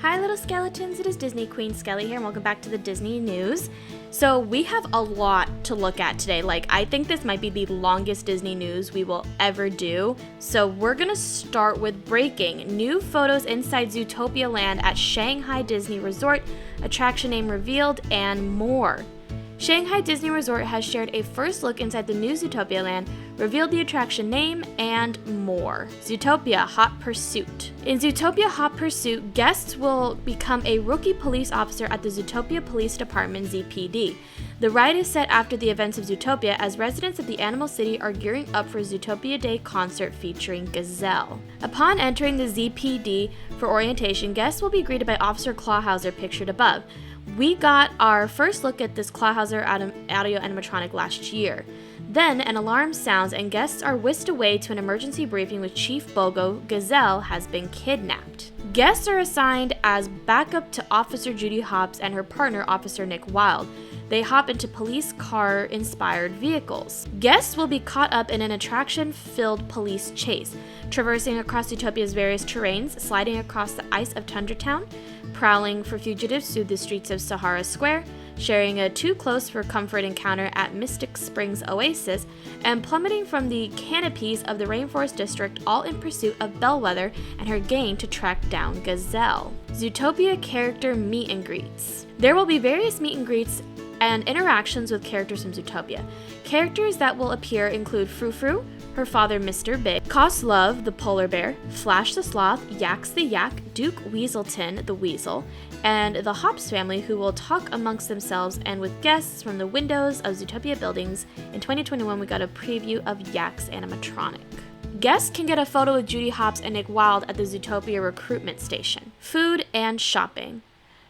Hi little skeletons, it is Disney Queen Skelly here and welcome back to the Disney News. So we have a lot to look at today. I think this might be the longest Disney news we will ever do. So we're gonna start with breaking new photos inside Zootopia Land at Shanghai Disney Resort, attraction name revealed, and more. Shanghai Disney Resort has shared a first look inside the new Zootopia Land, revealed the attraction name, and more. Zootopia Hot Pursuit. In Zootopia Hot Pursuit, guests will become a rookie police officer at the Zootopia Police Department, ZPD. The ride is set after the events of Zootopia as residents of the Animal City are gearing up for Zootopia Day concert featuring Gazelle. Upon entering the ZPD for orientation, guests will be greeted by Officer Clawhauser pictured above. We got our first look at this Clawhauser audio animatronic last year. Then an alarm sounds and guests are whisked away to an emergency briefing with Chief Bogo. Gazelle has been kidnapped. Guests are assigned as backup to Officer Judy Hopps and her partner, Officer Nick Wilde. They hop into police car-inspired vehicles. Guests will be caught up in an attraction-filled police chase, traversing across Zootopia's various terrains, sliding across the ice of Tundra Town, prowling for fugitives through the streets of Sahara Square, sharing a too close for comfort encounter at Mystic Springs Oasis, and plummeting from the canopies of the Rainforest District, all in pursuit of Bellwether and her gang to track down Gazelle. Zootopia character meet and greets. There will be various meet and greets and interactions with characters from Zootopia. Characters that will appear include Frou Frou, her father Mr. Big, Koslov the polar bear, Flash the sloth, Yax the yak, Duke Weaselton the weasel, and the Hopps family, who will talk amongst themselves and with guests from the windows of Zootopia buildings. In 2021, we got a preview of Yax animatronic. Guests can get a photo with Judy Hopps and Nick Wilde at the Zootopia recruitment station. Food and shopping.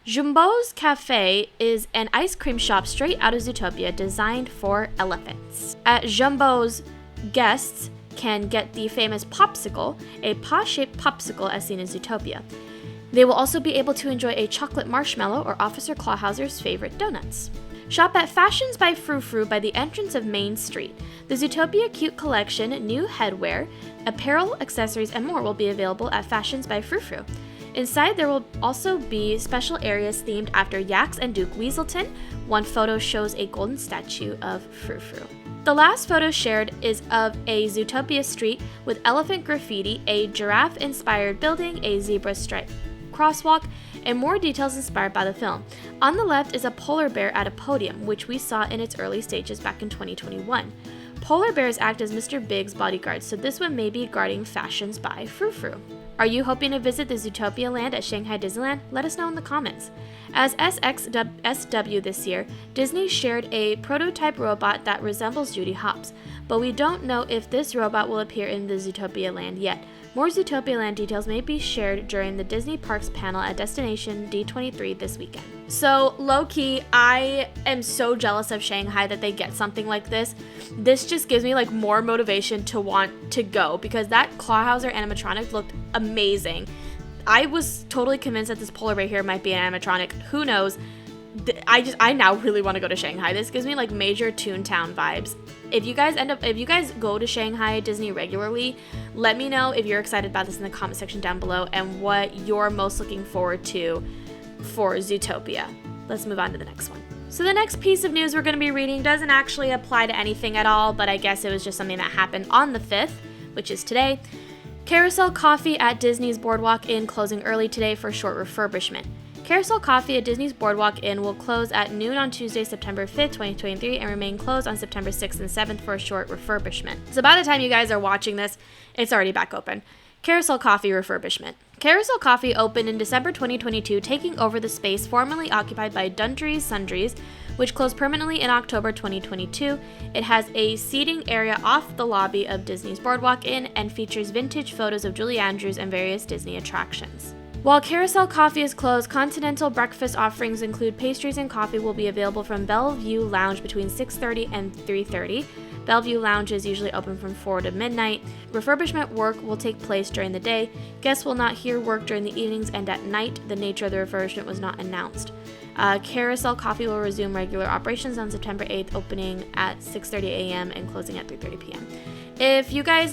Jumbo's Cafe is an ice cream shop straight out of Zootopia designed for elephants. At Jumbo's, guests can get the famous popsicle, a paw-shaped popsicle as seen in Zootopia. They will also be able to enjoy a chocolate marshmallow or Officer Clawhauser's favorite donuts. Shop at Fashions by Frou Frou by the entrance of Main Street. The Zootopia Cute Collection, new headwear, apparel, accessories, and more will be available at Fashions by Frou Frou. Inside, there will also be special areas themed after Yax and Duke Weaselton. One photo shows a golden statue of Frou Frou. The last photo shared is of a Zootopia street with elephant graffiti, a giraffe-inspired building, a zebra-striped crosswalk, and more details inspired by the film. On the left is a polar bear at a podium, which we saw in its early stages back in 2021. Polar bears act as Mr. Big's bodyguards, so this one may be guarding Fashions by Frou Frou. Are you hoping to visit the Zootopia Land at Shanghai Disneyland? Let us know in the comments. As SXSW this year, Disney shared a prototype robot that resembles Judy Hopps, but we don't know if this robot will appear in the Zootopia Land yet. More Zootopia Land details may be shared during the Disney Parks panel at Destination D23 this weekend. So, low-key, I am so jealous of Shanghai that they get something like this. This just gives me more motivation to want to go because that Clawhauser animatronic looked amazing. I was totally convinced that this polar bear here might be an animatronic. Who knows? I now really want to go to Shanghai. This gives me major Toontown vibes. If you guys go to Shanghai Disney regularly, let me know if you're excited about this in the comment section down below and what you're most looking forward to for Zootopia. Let's move on to the next one. So the next piece of news we're going to be reading doesn't actually apply to anything at all, but I guess it was just something that happened on the 5th, which is today. Carousel Coffee at Disney's Boardwalk Inn closing early today for short refurbishment. Carousel Coffee at Disney's Boardwalk Inn will close at noon on Tuesday, September 5th, 2023, and remain closed on September 6th and 7th for a short refurbishment. So by the time you guys are watching this, it's already back open. Carousel Coffee refurbishment. Carousel Coffee opened in December 2022, taking over the space formerly occupied by Dundree's Sundries, which closed permanently in October 2022. It has a seating area off the lobby of Disney's Boardwalk Inn and features vintage photos of Julie Andrews and various Disney attractions. While Carousel Coffee is closed, continental breakfast offerings include pastries and coffee will be available from Bellevue Lounge between 6:30 and 3:30. Bellevue Lounge is usually open from 4 to midnight. Refurbishment work will take place during the day. Guests will not hear work during the evenings and at night. The nature of the refurbishment was not announced. Carousel Coffee will resume regular operations on September 8th, opening at 6:30 a.m. and closing at 3:30 p.m. If you guys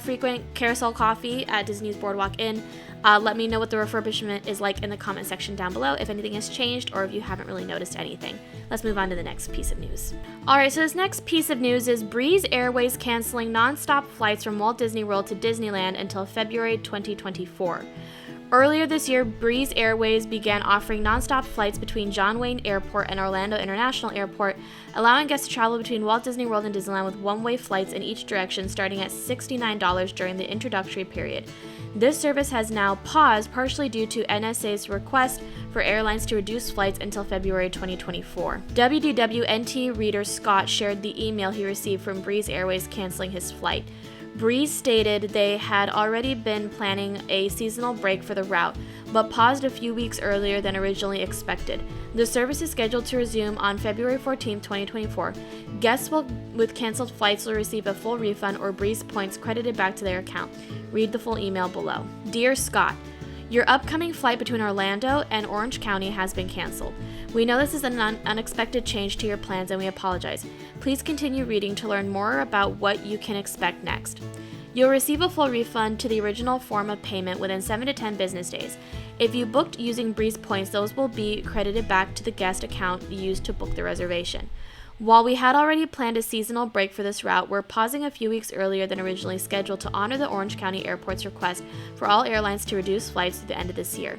frequent Carousel Coffee at Disney's Boardwalk Inn, Let me know what the refurbishment is like in the comment section down below, if anything has changed or if you haven't really noticed anything. Let's move on to the next piece of news. Alright, so this next piece of news is Breeze Airways canceling non-stop flights from Walt Disney World to Disneyland until February 2024. Earlier this year, Breeze Airways began offering nonstop flights between John Wayne Airport and Orlando International Airport, allowing guests to travel between Walt Disney World and Disneyland with one-way flights in each direction starting at $69 during the introductory period. This service has now paused, partially due to NSA's request for airlines to reduce flights until February 2024. WDWNT reader Scott shared the email he received from Breeze Airways canceling his flight. Breeze stated they had already been planning a seasonal break for the route, but paused a few weeks earlier than originally expected. The service is scheduled to resume on February 14, 2024. Guests with canceled flights will receive a full refund or Breeze points credited back to their account. Read the full email below. Dear Scott, your upcoming flight between Orlando and Orange County has been canceled. We know this is an unexpected change to your plans and we apologize. Please continue reading to learn more about what you can expect next. You'll receive a full refund to the original form of payment within 7 to 10 business days. If you booked using Breeze points, those will be credited back to the guest account used to book the reservation. While we had already planned a seasonal break for this route, we're pausing a few weeks earlier than originally scheduled to honor the Orange County Airport's request for all airlines to reduce flights through the end of this year.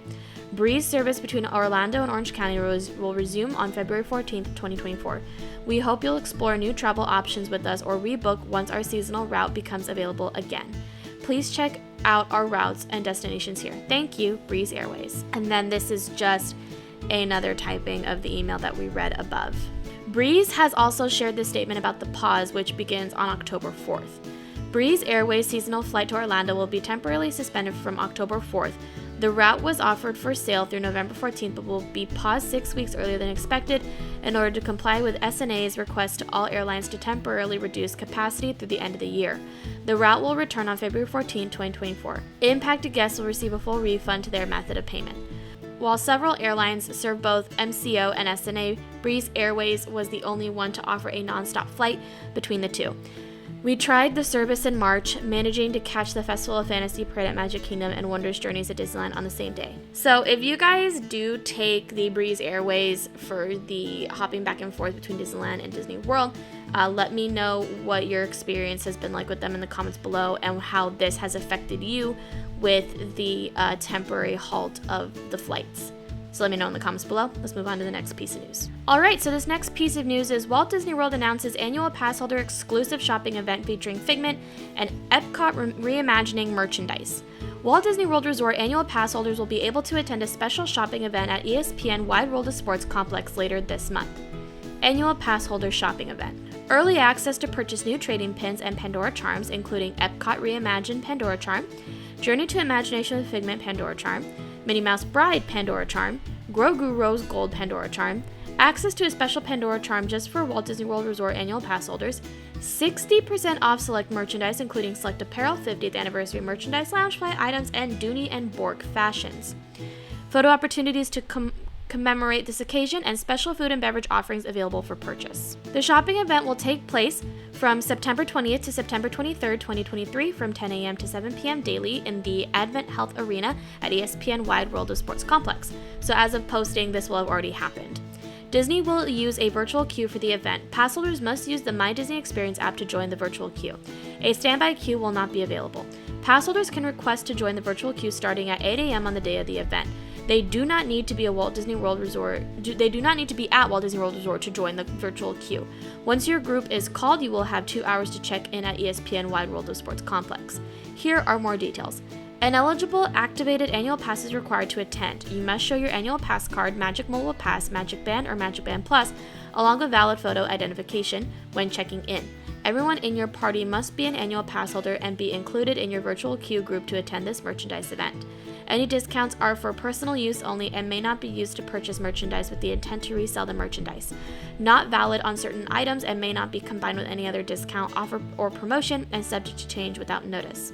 Breeze service between Orlando and Orange County will resume on February 14, 2024. We hope you'll explore new travel options with us or rebook once our seasonal route becomes available again. Please check out our routes and destinations here. Thank you, Breeze Airways. And then this is just another typing of the email that we read above. Breeze has also shared this statement about the pause, which begins on October 4th. Breeze Airways' seasonal flight to Orlando will be temporarily suspended from October 4th. The route was offered for sale through November 14th, but will be paused 6 weeks earlier than expected in order to comply with SNA's request to all airlines to temporarily reduce capacity through the end of the year. The route will return on February 14, 2024. Impacted guests will receive a full refund to their method of payment. While several airlines serve both MCO and SNA, Breeze Airways was the only one to offer a nonstop flight between the two. We tried the service in March, managing to catch the Festival of Fantasy Parade at Magic Kingdom and Wondrous Journeys at Disneyland on the same day. So if you guys do take the Breeze Airways for the hopping back and forth between Disneyland and Disney World, let me know what your experience has been like with them in the comments below and how this has affected you with the temporary halt of the flights. So let me know in the comments below. Let's move on to the next piece of news. Alright, so this next piece of news is Walt Disney World announces annual pass holder exclusive shopping event featuring Figment and Epcot reimagining merchandise. Walt Disney World Resort annual pass holders will be able to attend a special shopping event at ESPN Wide World of Sports complex later this month. Annual pass holder shopping event. Early access to purchase new trading pins and Pandora charms, including Epcot reimagined Pandora charm, Journey to Imagination with Figment Pandora charm, Minnie Mouse Bride Pandora charm, Grogu Rose Gold Pandora charm, access to a special Pandora charm just for Walt Disney World Resort annual pass holders, 60% off select merchandise including select apparel, 50th anniversary merchandise, Loungefly items, and Dooney and Bourke fashions. Photo opportunities to commemorate this occasion and special food and beverage offerings available for purchase. The shopping event will take place from September 20th to September 23rd, 2023 from 10 a.m. to 7 p.m. daily in the Advent Health Arena at ESPN Wide World of Sports Complex. So as of posting, this will have already happened. Disney will use a virtual queue for the event. Pass holders must use the My Disney Experience app to join the virtual queue. A standby queue will not be available. Pass holders can request to join the virtual queue starting at 8 a.m. on the day of the event. They do not need to be at Walt Disney World Resort to join the virtual queue. Once your group is called, you will have 2 hours to check in at ESPN Wide World of Sports Complex. Here are more details. An eligible activated annual pass is required to attend. You must show your annual pass card, Magic Mobile Pass, Magic Band, or Magic Band Plus, along with valid photo identification when checking in. Everyone in your party must be an annual pass holder and be included in your virtual queue group to attend this merchandise event. Any discounts are for personal use only and may not be used to purchase merchandise with the intent to resell the merchandise. Not valid on certain items and may not be combined with any other discount, offer, or promotion and subject to change without notice.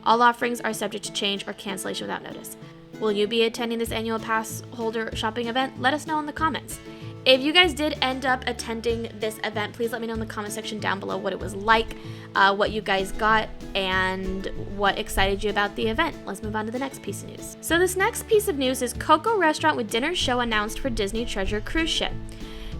All offerings are subject to change or cancellation without notice. Will you be attending this annual pass holder shopping event? Let us know in the comments. if you guys did end up attending this event, please let me know in the comment section down below what it was like, what you guys got, and what excited you about the event. Let's move on to the next piece of news. So this next piece of news is Coco Restaurant with Dinner Show announced for Disney Treasure cruise ship.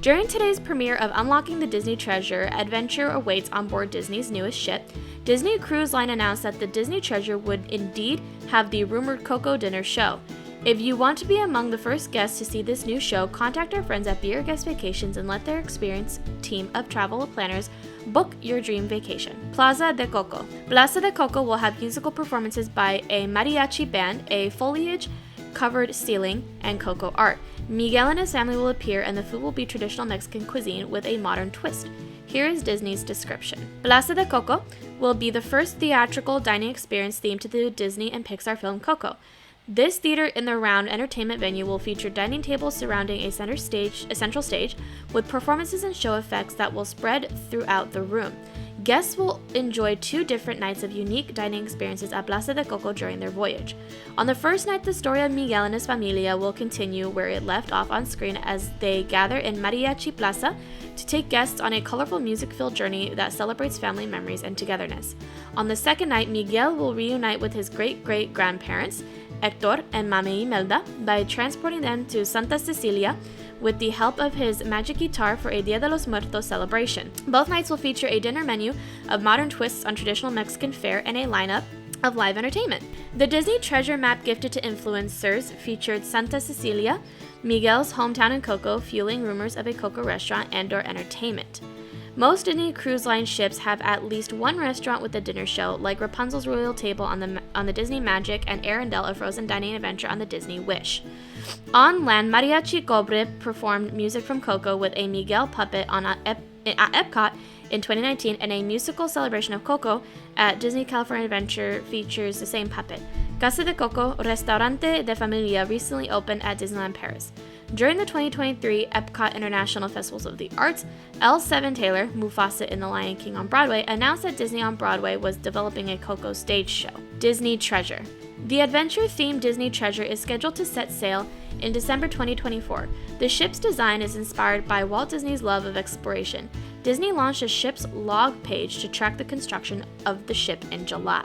During today's premiere of Unlocking the Disney Treasure, adventure awaits on board Disney's newest ship. Disney Cruise Line announced that the Disney Treasure would indeed have the rumored Coco Dinner Show. If you want to be among the first guests to see this new show, contact our friends at Be Your Guest Vacations and let their experienced team of travel planners book your dream vacation. Plaza de Coco. Plaza de Coco will have musical performances by a mariachi band, a foliage-covered ceiling, and coco art. Miguel and his family will appear, and the food will be traditional Mexican cuisine with a modern twist. Here is Disney's description. Plaza de Coco will be the first theatrical dining experience themed to the Disney and Pixar film Coco. This theater-in-the-round entertainment venue will feature dining tables surrounding a central stage, with performances and show effects that will spread throughout the room. Guests will enjoy 2 different nights of unique dining experiences at Plaza de Coco during their voyage. On the first night, the story of Miguel and his familia will continue where it left off on screen as they gather in Mariachi Plaza to take guests on a colorful music-filled journey that celebrates family memories and togetherness. On the second night, Miguel will reunite with his great-great-grandparents, Hector and Mame Imelda, by transporting them to Santa Cecilia with the help of his magic guitar for a Dia de los Muertos celebration. Both nights will feature a dinner menu of modern twists on traditional Mexican fare and a lineup of live entertainment. The Disney Treasure Map gifted to influencers featured Santa Cecilia, Miguel's hometown in Coco, fueling rumors of a Coco restaurant and/or entertainment. Most Disney Cruise Line ships have at least one restaurant with a dinner show, like Rapunzel's Royal Table on the Disney Magic and Arendelle, a frozen dining adventure on the Disney Wish. On land, Mariachi Cobre performed music from Coco with a Miguel puppet at Epcot in 2019, and a musical celebration of Coco at Disney California Adventure features the same puppet. Casa de Coco, Restaurante de Familia, recently opened at Disneyland Paris. During the 2023 Epcot International Festivals of the Arts, L7 Taylor, Mufasa in The Lion King on Broadway, announced that Disney on Broadway was developing a Coco stage show. Disney Treasure. The adventure-themed Disney Treasure is scheduled to set sail in December 2024. The ship's design is inspired by Walt Disney's love of exploration. Disney launched a ship's log page to track the construction of the ship in July.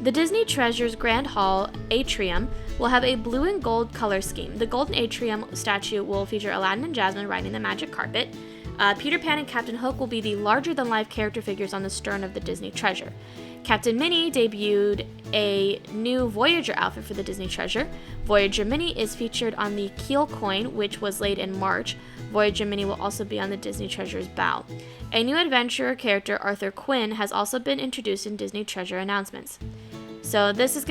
The Disney Treasure's Grand Hall atrium will have a blue and gold color scheme. The golden atrium statue will feature Aladdin and Jasmine riding the magic carpet. Peter Pan and Captain Hook will be the larger-than-life character figures on the stern of the Disney Treasure. Captain Minnie debuted a new Voyager outfit for the Disney Treasure. Voyager Minnie is featured on the keel coin, which was laid in March. Voyager Minnie will also be on the Disney Treasure's bow. A new adventurer character, Arthur Quinn, has also been introduced in Disney Treasure announcements. So these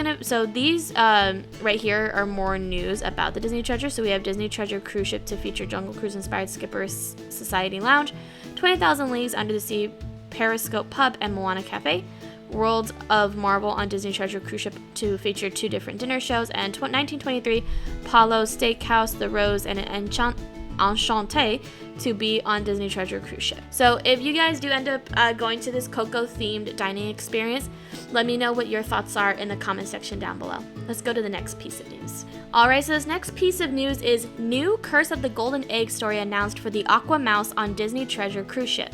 right here are more news about the Disney Treasure. So we have Disney Treasure cruise ship to feature Jungle Cruise inspired Skipper's Society Lounge, 20,000 Leagues Under the Sea Periscope Pub and Moana Cafe. Worlds of Marvel on Disney Treasure cruise ship to feature 2 different dinner shows, and 1923 Paulo's Steakhouse, The Rose, and Enchanté to be on Disney Treasure cruise ship. So if you guys do end up going to this Coco themed dining experience, let me know what your thoughts are in the comment section down below. Let's go to the next piece of news. Alright, so this next piece of news is new Curse of the Golden Egg story announced for the Aqua Mouse on Disney Treasure cruise ship.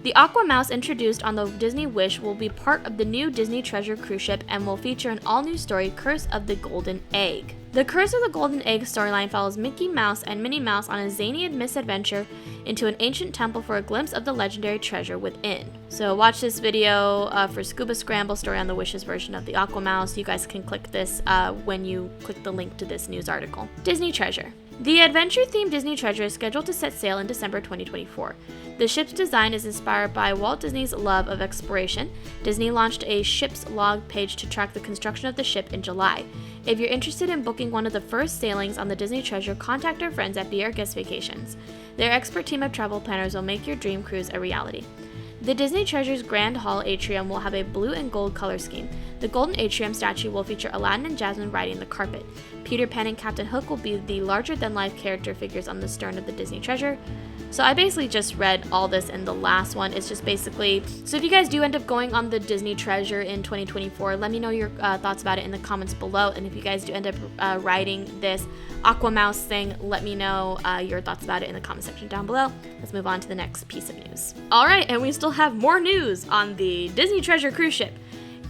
The Aqua Mouse, introduced on the Disney Wish, will be part of the new Disney Treasure cruise ship and will feature an all-new story, Curse of the Golden Egg. The Curse of the Golden Egg storyline follows Mickey Mouse and Minnie Mouse on a zany misadventure into an ancient temple for a glimpse of the legendary treasure within. So watch this video for Scuba Scramble story on the Wish's version of the Aqua Mouse. You guys can click this when you click the link to this news article. Disney Treasure. The adventure-themed Disney Treasure is scheduled to set sail in December 2024. The ship's design is inspired by Walt Disney's love of exploration. Disney launched a ship's log page to track the construction of the ship in July. If you're interested in booking one of the first sailings on the Disney Treasure, contact our friends at Be Our Guest Vacations. Their expert team of travel planners will make your dream cruise a reality. The Disney Treasure's Grand Hall atrium will have a blue and gold color scheme. The golden atrium statue will feature Aladdin and Jasmine riding the carpet. Peter Pan and Captain Hook will be the larger-than-life character figures on the stern of the Disney Treasure. So I basically just read all this in the last one. It's just basically, so if you guys do end up going on the Disney Treasure in 2024, let me know your thoughts about it in the comments below. And if you guys do end up riding this Aqua Mouse thing, let me know your thoughts about it in the comment section down below. Let's move on to the next piece of news. All right, and we still have more news on the Disney Treasure cruise ship.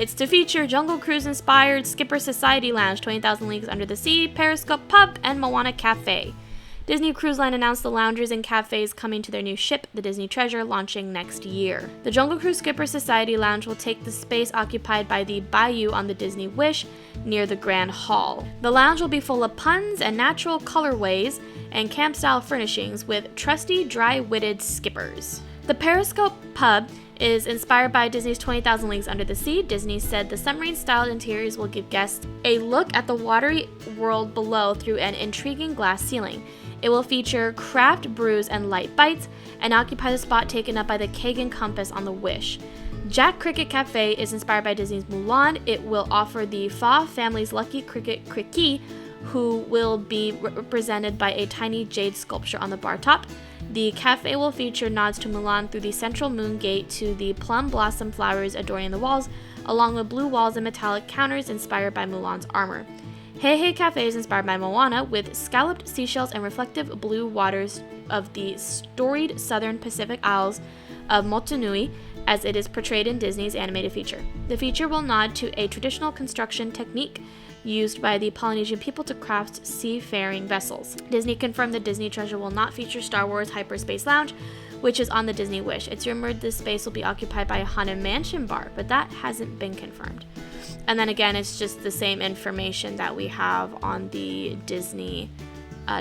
It's to feature Jungle Cruise-inspired Skipper Society Lounge, 20,000 Leagues Under the Sea, Periscope Pub, and Moana Cafe. Disney Cruise Line announced the lounges and cafes coming to their new ship, the Disney Treasure, launching next year. The Jungle Cruise Skipper Society Lounge will take the space occupied by the Bayou on the Disney Wish near the Grand Hall. The lounge will be full of puns and natural colorways and camp-style furnishings with trusty, dry-witted skippers. The Periscope Pub is inspired by Disney's 20,000 Leagues Under the Sea. Disney said the submarine-styled interiors will give guests a look at the watery world below through an intriguing glass ceiling. It will feature craft brews and light bites and occupy the spot taken up by the Kagan Compass on the Wish. Jack Cricket Cafe is inspired by Disney's Mulan. It will offer the Fa family's lucky cricket Cricket, who will be represented by a tiny jade sculpture on the bar top. The cafe will feature nods to Mulan through the central moon gate to the plum blossom flowers adorning the walls, along with blue walls and metallic counters inspired by Mulan's armor. Hey Hey Cafe is inspired by Moana, with scalloped seashells and reflective blue waters of the storied southern Pacific Isles of Motunui, as it is portrayed in Disney's animated feature. The feature will nod to a traditional construction technique used by the Polynesian people to craft seafaring vessels. Disney confirmed the Disney Treasure will not feature Star Wars Hyperspace Lounge, which is on the Disney Wish. It's rumored this space will be occupied by a Haunted Mansion bar, but that hasn't been confirmed. And then again, it's just the same information that we have on the Disney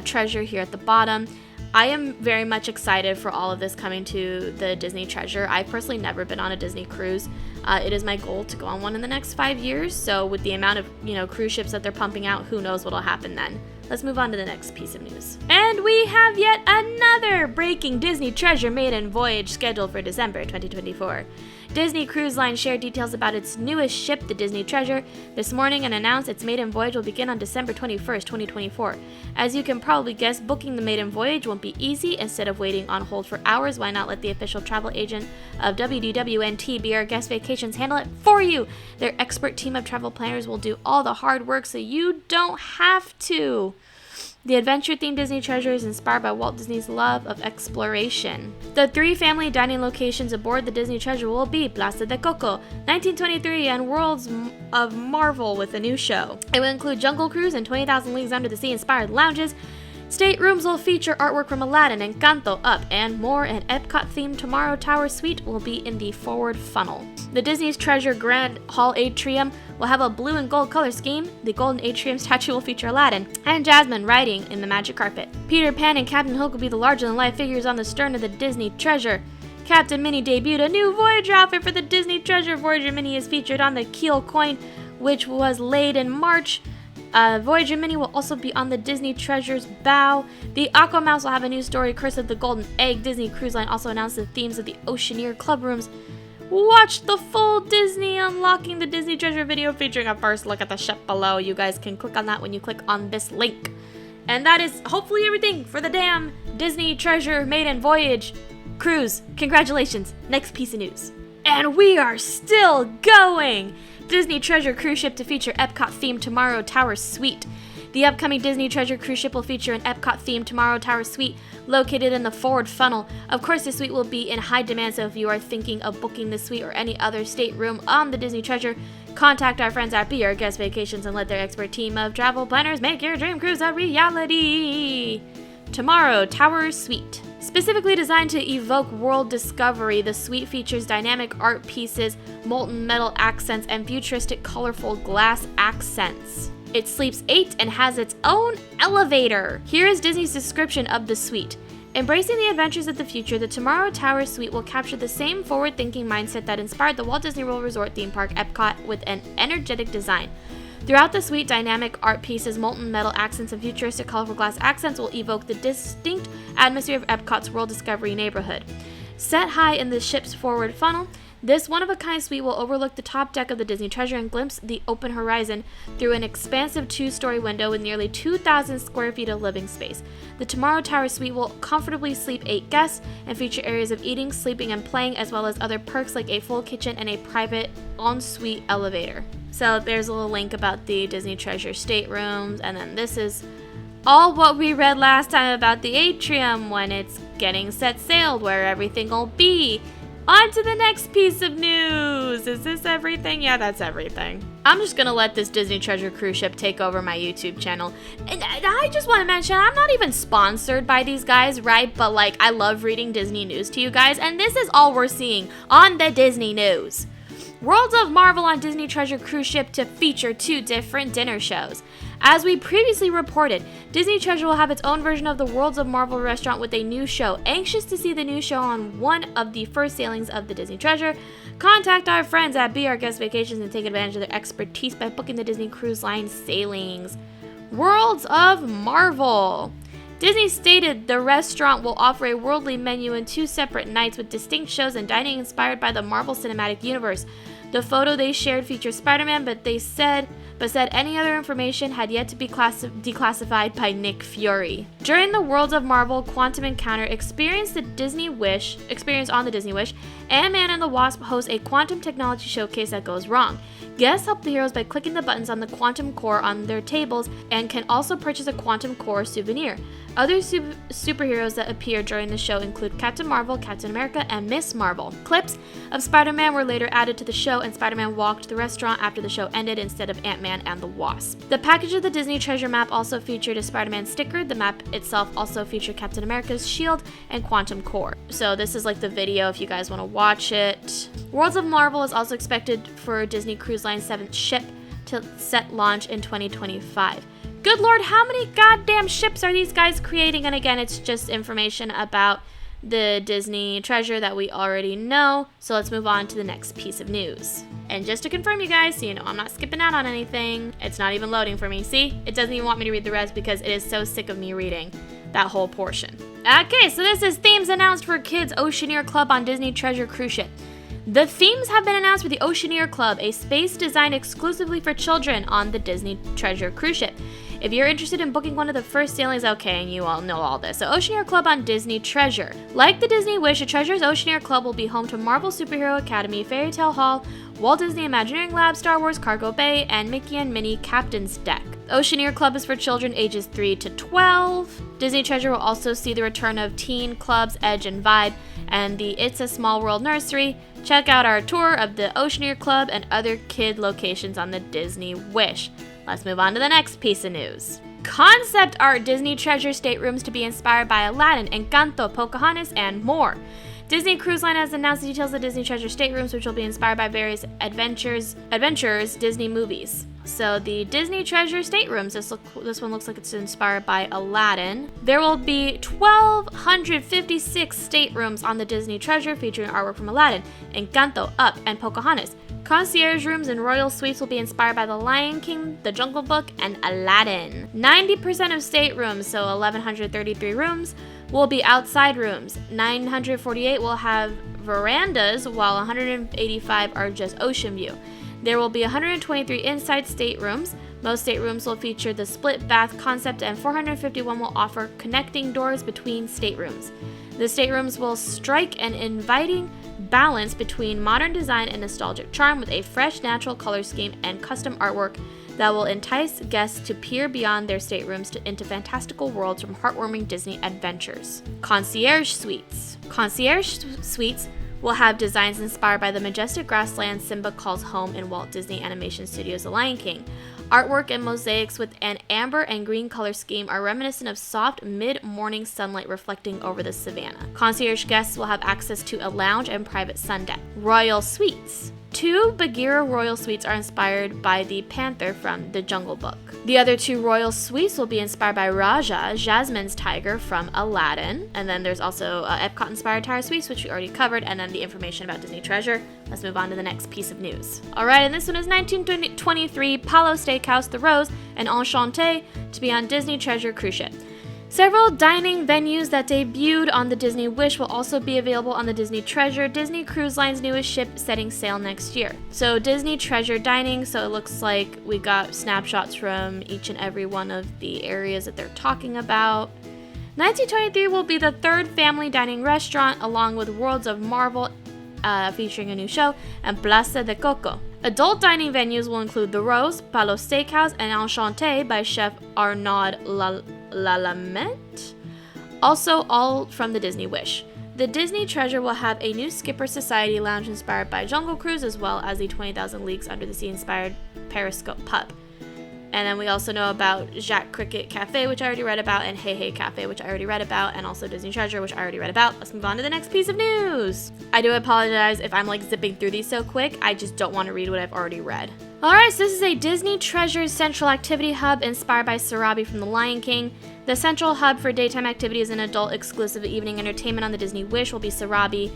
Treasure here at the bottom. I am very much excited for all of this coming to the Disney Treasure. I've personally never been on a Disney cruise. It is my goal to go on one in the next 5 years. So with the amount of cruise ships that they're pumping out, who knows what'll happen then. Let's move on to the next piece of news. And we have yet another breaking Disney Treasure maiden voyage scheduled for December 2024. Disney Cruise Line shared details about its newest ship, the Disney Treasure, this morning and announced its maiden voyage will begin on December 21st, 2024. As you can probably guess, booking the maiden voyage won't be easy. Instead of waiting on hold for hours, why not let the official travel agent of WDWNT BR Guest Vacations handle it for you? Their expert team of travel planners will do all the hard work so you don't have to. The adventure-themed Disney Treasure is inspired by Walt Disney's love of exploration. The 3 family dining locations aboard the Disney Treasure will be Plaza de Coco, 1923, and Worlds of Marvel with a new show. It will include Jungle Cruise and 20,000 Leagues Under the Sea inspired lounges. Staterooms will feature artwork from Aladdin, Encanto, Up, and more, and Epcot-themed Tomorrow Tower Suite will be in the forward funnel. The Disney's Treasure Grand Hall Atrium will have a blue and gold color scheme. The golden atrium statue will feature Aladdin and Jasmine riding in the magic carpet. Peter Pan and Captain Hook will be the larger-than-life figures on the stern of the Disney Treasure. Captain Minnie debuted a new Voyager outfit for the Disney Treasure. Voyager Minnie is featured on the keel coin, which was laid in March. Voyager Minnie will also be on the Disney Treasure's bow. The Aqua Mouse will have a new story, Curse of the Golden Egg. Disney Cruise Line also announced the themes of the Oceaneer Club rooms. Watch the full Disney Unlocking the Disney Treasure video featuring a first look at the ship below. You guys can click on that when you click on this link. And that is hopefully everything for the damn Disney Treasure Maiden Voyage cruise. Congratulations. Next piece of news. And we are still going! Disney Treasure cruise ship to feature Epcot-themed Tomorrow Tower Suite. The upcoming Disney Treasure cruise ship will feature an Epcot-themed Tomorrow Tower Suite located in the forward funnel. Of course, this suite will be in high demand, so if you are thinking of booking this suite or any other stateroom on the Disney Treasure, contact our friends at BR Guest Vacations and let their expert team of travel planners make your dream cruise a reality. Tomorrow Tower Suite. Specifically designed to evoke world discovery, the suite features dynamic art pieces, molten metal accents, and futuristic colorful glass accents. It sleeps 8 and has its own elevator. Here is Disney's description of the suite. Embracing the adventures of the future, the Tomorrow Tower Suite will capture the same forward-thinking mindset that inspired the Walt Disney World Resort theme park, Epcot, with an energetic design. Throughout the suite, dynamic art pieces, molten metal accents, and futuristic colorful glass accents will evoke the distinct atmosphere of Epcot's World Discovery neighborhood. Set high in the ship's forward funnel, This one-of-a-kind suite will overlook the top deck of the Disney Treasure and glimpse the open horizon through an expansive 2-story window with nearly 2,000 square feet of living space. The Tomorrow Tower suite will comfortably sleep 8 guests and feature areas of eating, sleeping, and playing, as well as other perks like a full kitchen and a private ensuite elevator. So there's a little link about the Disney Treasure staterooms, and then this is all what we read last time about the atrium when it's getting set sailed, where everything will be. On to the next piece of news. Is this everything? Yeah, that's everything. I'm just gonna let this Disney Treasure cruise ship take over my YouTube channel. And I just want to mention, I'm not even sponsored by these guys, right? But like, I love reading Disney news to you guys, and this is all we're seeing on the Disney news. Worlds of Marvel on Disney Treasure cruise ship to feature 2 different dinner shows. As we previously reported, Disney Treasure will have its own version of the Worlds of Marvel restaurant with a new show. Anxious to see the new show on one of the first sailings of the Disney Treasure? Contact our friends at Be Our Guest Vacations and take advantage of their expertise by booking the Disney Cruise Line sailings. Worlds of Marvel. Disney stated the restaurant will offer a worldly menu in 2 separate nights with distinct shows and dining inspired by the Marvel Cinematic Universe. The photo they shared features Spider-Man, but said any other information had yet to be declassified by Nick Fury. During the Worlds of Marvel Quantum Encounter experience on the Disney Wish, Ant-Man and the Wasp host a quantum technology showcase that goes wrong. Guests help the heroes by clicking the buttons on the quantum core on their tables and can also purchase a quantum core souvenir. Other superheroes that appear during the show include Captain Marvel, Captain America, and Miss Marvel. Clips of Spider-Man were later added to the show, and Spider-Man walked the restaurant after the show ended instead of Ant-Man and the Wasp. The package of the Disney Treasure map also featured a Spider-Man sticker. The map itself also featured Captain America's shield and quantum core. So this is like the video if you guys want to watch it. Worlds of Marvel is also expected for Disney Cruise Line's 7th ship to set launch in 2025. Good Lord, how many goddamn ships are these guys creating? And again, it's just information about the Disney Treasure that we already know. So let's move on to the next piece of news. And just to confirm you guys, so you know I'm not skipping out on anything. It's not even loading for me. See? It doesn't even want me to read the rest because it is so sick of me reading that whole portion. Okay, so this is themes announced for Kids Oceaneer Club on Disney Treasure cruise ship. The themes have been announced for the Oceaneer Club, a space designed exclusively for children on the Disney Treasure cruise ship. If you're interested in booking one of the first sailings, okay, and you all know all this. So Oceaneer Club on Disney Treasure. Like the Disney Wish, the Treasure's Oceaneer Club will be home to Marvel Superhero Academy, Fairy Tale Hall, Walt Disney Imagineering Lab, Star Wars Cargo Bay, and Mickey and Minnie Captain's Deck. Oceaneer Club is for children ages 3 to 12. Disney Treasure will also see the return of teen clubs Edge and Vibe and the It's a Small World Nursery. Check out our tour of the Oceaneer Club and other kid locations on the Disney Wish. Let's move on to the next piece of news. Concept art Disney Treasure staterooms to be inspired by Aladdin, Encanto, Pocahontas, and more. Disney Cruise Line has announced the details of Disney Treasure staterooms, which will be inspired by various adventures Disney movies. So the Disney Treasure staterooms, this one looks like it's inspired by Aladdin. There will be 1,256 staterooms on the Disney Treasure featuring artwork from Aladdin, Encanto, Up, and Pocahontas. Concierge rooms and royal suites will be inspired by The Lion King, The Jungle Book, and Aladdin. 90% of staterooms, so 1,133 rooms, will be outside rooms. 948 will have verandas, while 185 are just ocean view. There will be 123 inside staterooms. Most staterooms will feature the split bath concept, and 451 will offer connecting doors between staterooms. The staterooms will strike an inviting balance between modern design and nostalgic charm with a fresh, natural color scheme and custom artwork that will entice guests to peer beyond their staterooms into fantastical worlds from heartwarming Disney adventures. Concierge suites. Concierge suites will have designs inspired by the majestic grassland Simba calls home in Walt Disney Animation Studios' The Lion King. Artwork and mosaics with an amber and green color scheme are reminiscent of soft mid-morning sunlight reflecting over the savannah. Concierge guests will have access to a lounge and private sun deck. Royal suites. 2 Bagheera royal suites are inspired by the panther from The Jungle Book. The other 2 royal suites will be inspired by Raja, Jasmine's tiger from Aladdin. And then there's also Epcot-inspired Tower Suites, which we already covered, and then the information about Disney Treasure. Let's move on to the next piece of news. Alright, and this one is 1923 Palo Steakhouse, The Rose, and Enchanté to be on Disney Treasure cruise ship. Several dining venues that debuted on the Disney Wish will also be available on the Disney Treasure, Disney Cruise Line's newest ship setting sail next year. So Disney Treasure dining, so it looks like we got snapshots from each and every one of the areas that they're talking about. 1923 will be the third family dining restaurant, along with Worlds of Marvel featuring a new show, and Plaza de Coco. Adult dining venues will include The Rose, Palo Steakhouse, and Enchanté by chef Arnaud Lallement, also all from the Disney Wish. The Disney Treasure will have a new Skipper Society lounge inspired by Jungle Cruise, as well as the 20,000 Leagues Under the Sea inspired Periscope pub. And then we also know about Jacques Cricket Cafe, which I already read about, and Hey Hey Cafe, which I already read about, and also Disney Treasure, which I already read about. Let's move on to the next piece of news. I do apologize if I'm zipping through these so quick. I just don't want to read what I've already read. Alright, so this is a Disney Treasure Central Activity Hub inspired by Sarabi from The Lion King. The central hub for daytime activities and adult exclusive evening entertainment on the Disney Wish will be Sarabi,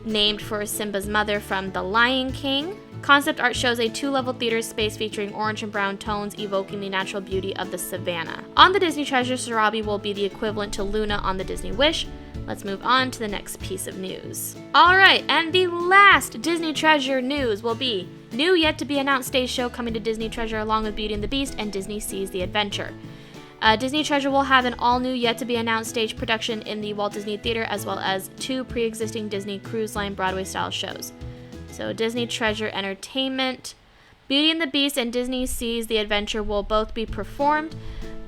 named for Simba's mother from The Lion King. Concept art shows a 2-level theater space featuring orange and brown tones evoking the natural beauty of the savannah. On the Disney Treasure, Sarabi will be the equivalent to Luna on the Disney Wish. Let's move on to the next piece of news. Alright, and the last Disney Treasure news will be new yet to be announced stage show coming to Disney Treasure along with Beauty and the Beast and Disney Sees the Adventure. Disney Treasure will have an all-new yet to be announced stage production in the Walt Disney Theater, as well as 2 pre-existing Disney Cruise Line Broadway-style shows. So Disney Treasure Entertainment, Beauty and the Beast and Disney Sees the Adventure will both be performed.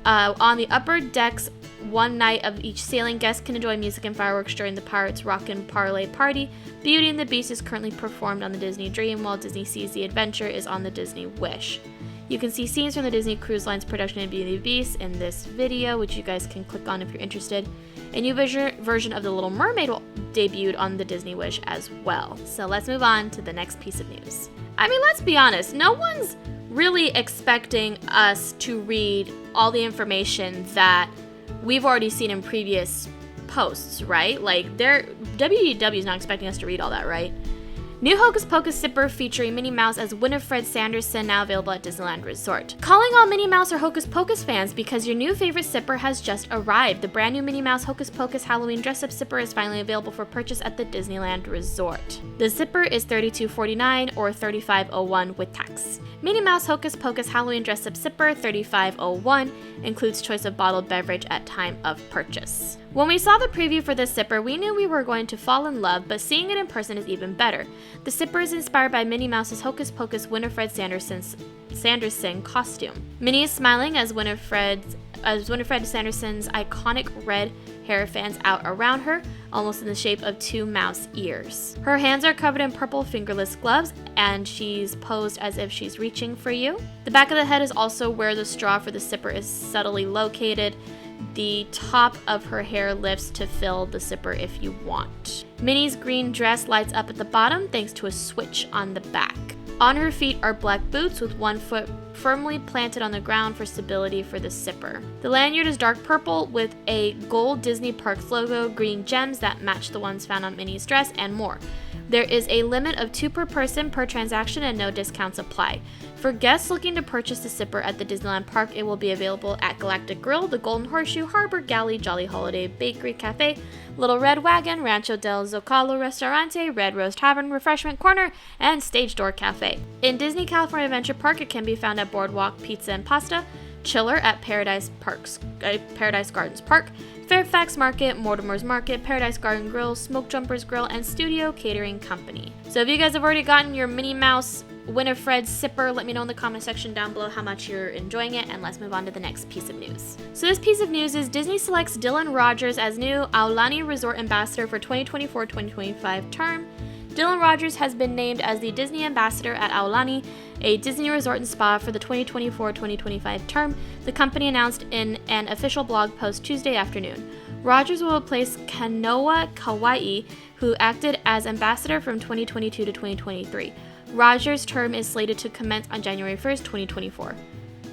On the upper decks, one night of each sailing, guests can enjoy music and fireworks during the Pirates Rockin' Parlay Party. Beauty and the Beast is currently performed on the Disney Dream, while Disney Sees the Adventure is on the Disney Wish. You can see scenes from the Disney Cruise Line's production of Beauty and the Beast in this video, which you guys can click on if you're interested. A new version of The Little Mermaid will debut on the Disney Wish as well. So let's move on to the next piece of news. I mean, let's be honest, no one's really expecting us to read all the information that we've already seen in previous posts, right? Like, WDW is not expecting us to read all that, right? New Hocus Pocus Sipper featuring Minnie Mouse as Winifred Sanderson, now available at Disneyland Resort. Calling all Minnie Mouse or Hocus Pocus fans because your new favorite Sipper has just arrived. The brand new Minnie Mouse Hocus Pocus Halloween dress-up Sipper is finally available for purchase at the Disneyland Resort. The Sipper is $32.49 or $35.01 with tax. Minnie Mouse Hocus Pocus Halloween dress-up Sipper $35.01 includes choice of bottled beverage at time of purchase. When we saw the preview for this Sipper, we knew we were going to fall in love, but seeing it in person is even better. The Sipper is inspired by Minnie Mouse's Hocus Pocus Winifred Sanderson costume. Minnie is smiling as Winifred Sanderson's iconic red hair fans out around her, almost in the shape of 2 mouse ears. Her hands are covered in purple fingerless gloves, and she's posed as if she's reaching for you. The back of the head is also where the straw for the Sipper is subtly located. The top of her hair lifts to fill the Sipper if you want. Minnie's green dress lights up at the bottom thanks to a switch on the back. On her feet are black boots with one foot firmly planted on the ground for stability for the Sipper. The lanyard is dark purple with a gold Disney Parks logo, green gems that match the ones found on Minnie's dress, and more. There is a limit of 2 per person per transaction and no discounts apply. For guests looking to purchase the Sipper at the Disneyland Park, it will be available at Galactic Grill, the Golden Horseshoe, Harbor Galley, Jolly Holiday Bakery Cafe, Little Red Wagon, Rancho del Zocalo Restaurante, Red Rose Tavern, Refreshment Corner, and Stage Door Cafe. In Disney California Adventure Park, it can be found at Boardwalk Pizza and Pasta, Chiller at Paradise Gardens Park, Fairfax Market, Mortimer's Market, Paradise Garden Grill, Smoke Jumpers Grill, and Studio Catering Company. So if you guys have already gotten your Minnie Mouse Winifred Sipper, let me know in the comment section down below how much you're enjoying it, and let's move on to the next piece of news. So this piece of news is Disney selects Dylan Rogers as new Aulani Resort Ambassador for 2024-2025 term. Dylan Rogers has been named as the Disney Ambassador at Aulani, a Disney resort and spa for the 2024-2025 term, the company announced in an official blog post Tuesday afternoon. Rogers will replace Kanoa Kauai, who acted as ambassador from 2022 to 2023. Rogers' term is slated to commence on January 1st, 2024.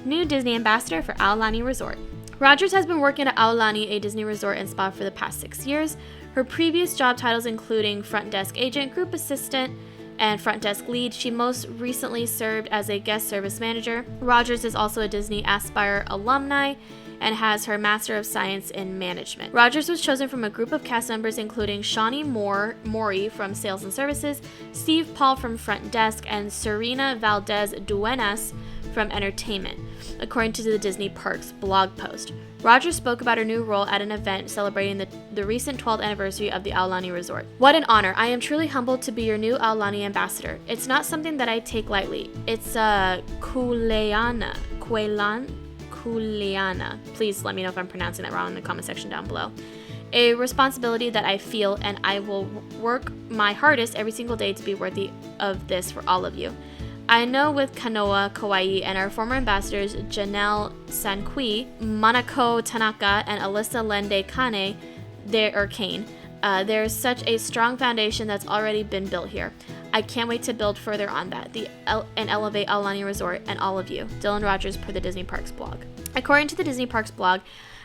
New Disney Ambassador for Aulani Resort. Rogers has been working at Aulani, a Disney resort and spa, for the past 6 years. Her previous job titles including front desk agent, group assistant, and front desk lead. She most recently served as a guest service manager. Rogers is also a Disney Aspire alumni and has her Master of Science in Management. Rogers was chosen from a group of cast members including Shawnee Mori from Sales and Services, Steve Paul from Front Desk, and Serena Valdez Duenas from Entertainment, according to the Disney Parks blog post. Rogers spoke about her new role at an event celebrating the recent 12th anniversary of the Aulani Resort. What an honor. I am truly humbled to be your new Aulani ambassador. It's not something that I take lightly. It's a kuleana. Please let me know if I'm pronouncing that wrong in the comment section down below. A responsibility that I feel, and I will work my hardest every single day to be worthy of this for all of you. I know with Kanoa Kauai and our former ambassadors Janelle Sanqui, Manako Tanaka, and Alyssa Lende Kane, there's such a strong foundation that's already been built here. I can't wait to build further on that and elevate Aulani Resort and all of you. Dylan Rogers per the Disney Parks blog. According to the Disney Parks blog,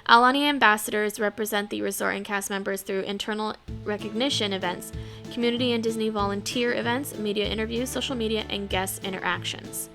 Aulani ambassadors represent the resort and cast members through internal recognition events, community and Disney volunteer events, media interviews, social media, and guest interactions.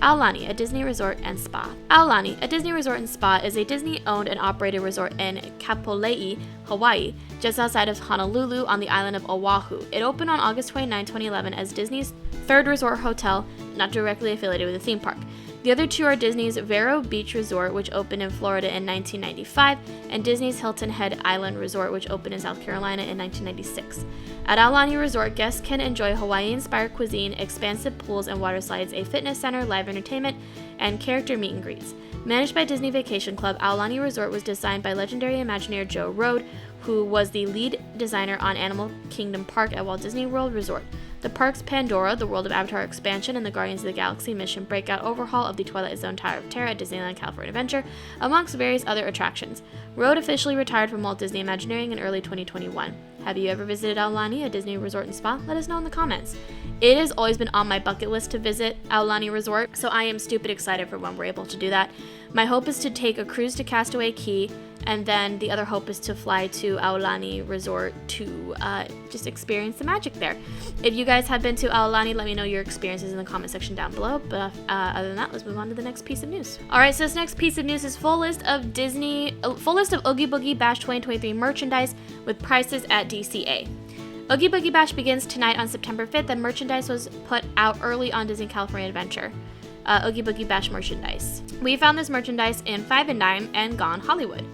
Aulani, a Disney resort and spa. Aulani, a Disney resort and spa, is a Disney-owned and operated resort in Kapolei, Hawaii, just outside of Honolulu on the island of Oahu. It opened on August 29, 2011 as Disney's third resort hotel, not directly affiliated with a theme park. The other two are Disney's Vero Beach Resort, which opened in Florida in 1995, and Disney's Hilton Head Island Resort, which opened in South Carolina in 1996. At Aulani Resort, guests can enjoy Hawaii-inspired cuisine, expansive pools and water slides, a fitness center, live entertainment, and character meet and greets. Managed by Disney Vacation Club, Aulani Resort was designed by legendary Imagineer Joe Rohde, who was the lead designer on Animal Kingdom Park at Walt Disney World Resort. The park's Pandora, the World of Avatar expansion, and the Guardians of the Galaxy mission breakout overhaul of the Twilight Zone Tower of Terror at Disneyland California Adventure, amongst various other attractions. Rohde officially retired from Walt Disney Imagineering in early 2021. Have you ever visited Aulani, a Disney resort and spa? Let us know in the comments. It has always been on my bucket list to visit Aulani Resort, so I am stupid excited for when we're able to do that. My hope is to take a cruise to Castaway Cay, and then the other hope is to fly to Aulani Resort to just experience the magic there. If you guys have been to Aulani, let me know your experiences in the comment section down below. But other than that, let's move on to the next piece of news. All right, so this next piece of news is full list of Oogie Boogie Bash 2023 merchandise with prices at DCA. Oogie Boogie Bash begins tonight on September 5th, and merchandise was put out early on Disney California Adventure. Oogie Boogie Bash merchandise. We found this merchandise in 5 and Dime and Gone Hollywood.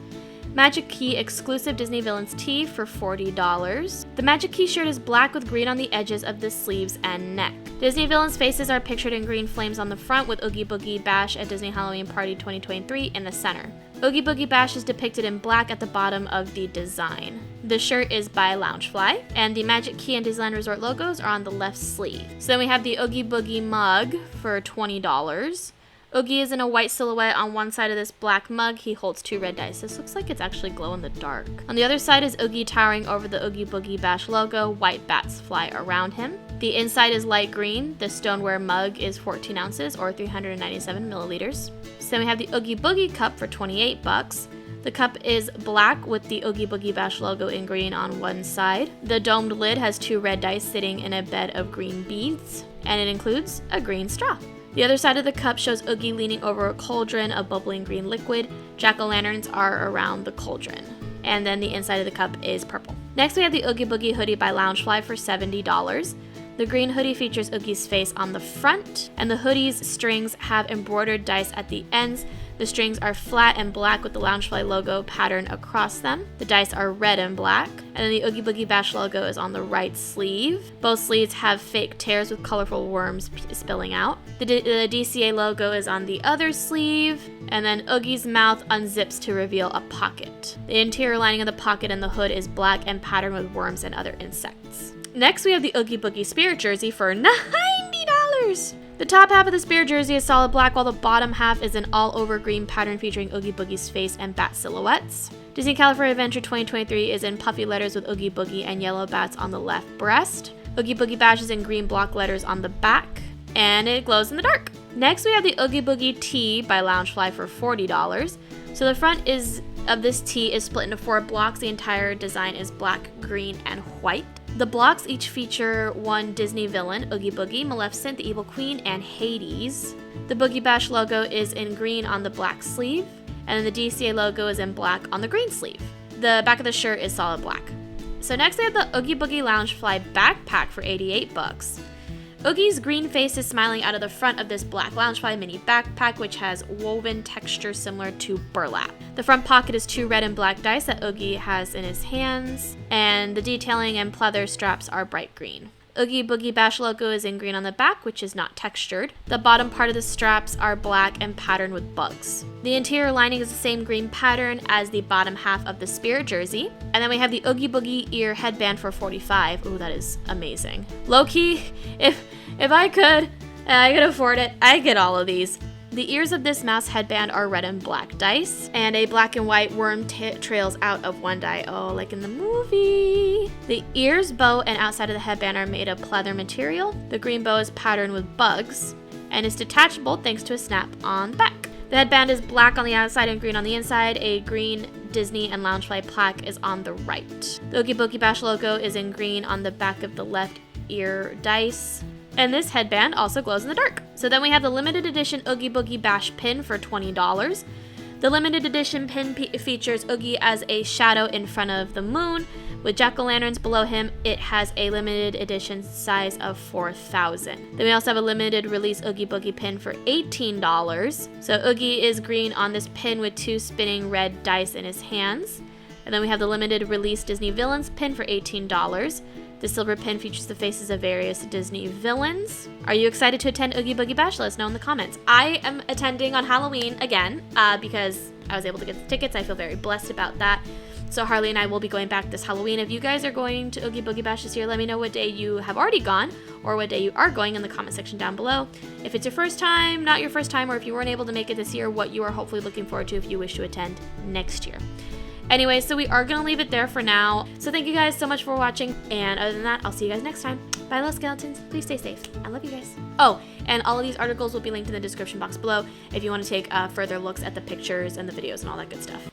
Magic Key exclusive Disney Villains tee for $40. The Magic Key shirt is black with green on the edges of the sleeves and neck. Disney Villains faces are pictured in green flames on the front with Oogie Boogie Bash at Disney Halloween Party 2023 in the center. Oogie Boogie Bash is depicted in black at the bottom of the design. The shirt is by Loungefly, and the Magic Key and Disneyland Resort logos are on the left sleeve. So then we have the Oogie Boogie mug for $20. Oogie is in a white silhouette on one side of this black mug. He holds 2 red dice. This looks like it's actually glow in the dark. On the other side is Oogie towering over the Oogie Boogie Bash logo. White bats fly around him. The inside is light green. The stoneware mug is 14 ounces or 397 milliliters. So then we have the Oogie Boogie cup for $28. The cup is black with the Oogie Boogie Bash logo in green on one side. The domed lid has 2 red dice sitting in a bed of green beads, and it includes a green straw. The other side of the cup shows Oogie leaning over a cauldron of bubbling green liquid. Jack-o'-lanterns are around the cauldron. And then the inside of the cup is purple. Next we have the Oogie Boogie hoodie by Loungefly for $70. The green hoodie features Oogie's face on the front, and the hoodie's strings have embroidered dice at the ends. The strings are flat and black with the Loungefly logo pattern across them. The dice are red and black, and then the Oogie Boogie Bash logo is on the right sleeve. Both sleeves have fake tears with colorful worms spilling out. The DCA logo is on the other sleeve, and then Oogie's mouth unzips to reveal a pocket. The interior lining of the pocket and the hood is black and patterned with worms and other insects. Next, we have the Oogie Boogie Spirit jersey for $90. The top half of the Spirit jersey is solid black, while the bottom half is an all-over green pattern featuring Oogie Boogie's face and bat silhouettes. Disney California Adventure 2023 is in puffy letters with Oogie Boogie and yellow bats on the left breast. Oogie Boogie Bash is in green block letters on the back, and it glows in the dark. Next, we have the Oogie Boogie tee by Loungefly for $40. So the front of this tee is split into 4 blocks. The entire design is black, green, and white. The blocks each feature one Disney villain, Oogie Boogie, Maleficent, the Evil Queen, and Hades. The Boogie Bash logo is in green on the black sleeve, and then the DCA logo is in black on the green sleeve. The back of the shirt is solid black. So next we have the Oogie Boogie Loungefly backpack for 88 bucks. Oogie's green face is smiling out of the front of this black Loungefly mini backpack, which has woven texture similar to burlap. The front pocket is 2 red and black dice that Oogie has in his hands, and the detailing and pleather straps are bright green. Oogie Boogie Bash logo is in green on the back, which is not textured. The bottom part of the straps are black and patterned with bugs. The interior lining is the same green pattern as the bottom half of the Spirit jersey. And then we have the Oogie Boogie ear headband for $45. Ooh, that is amazing. Low-key, if I could, and I could afford it, I'd get all of these. The ears of this mouse headband are red and black dice, and a black and white worm trails out of one die. Oh, like in the movie. The ears, bow, and outside of the headband are made of pleather material. The green bow is patterned with bugs, and is detachable thanks to a snap on the back. The headband is black on the outside and green on the inside. A green Disney and Loungefly plaque is on the right. The Oogie Boogie Bash logo is in green on the back of the left ear dice. And this headband also glows in the dark. So then we have the limited edition Oogie Boogie Bash pin for $20. The limited edition pin features Oogie as a shadow in front of the moon. With jack-o'-lanterns below him, it has a limited edition size of 4,000. Then we also have a limited release Oogie Boogie pin for $18. So Oogie is green on this pin with 2 spinning red dice in his hands. And then we have the limited release Disney Villains pin for $18. The silver pin features the faces of various Disney villains. Are you excited to attend Oogie Boogie Bash? Let us know in the comments. I am attending on Halloween again because I was able to get the tickets. I feel very blessed about that. So Harley and I will be going back this Halloween. If you guys are going to Oogie Boogie Bash this year, let me know what day you have already gone or what day you are going in the comment section down below. If it's your first time, not your first time, or if you weren't able to make it this year, what you are hopefully looking forward to if you wish to attend next year. Anyway, so we are going to leave it there for now. So thank you guys so much for watching. And other than that, I'll see you guys next time. Bye, little skeletons. Please stay safe. I love you guys. Oh, and all of these articles will be linked in the description box below if you want to take further looks at the pictures and the videos and all that good stuff.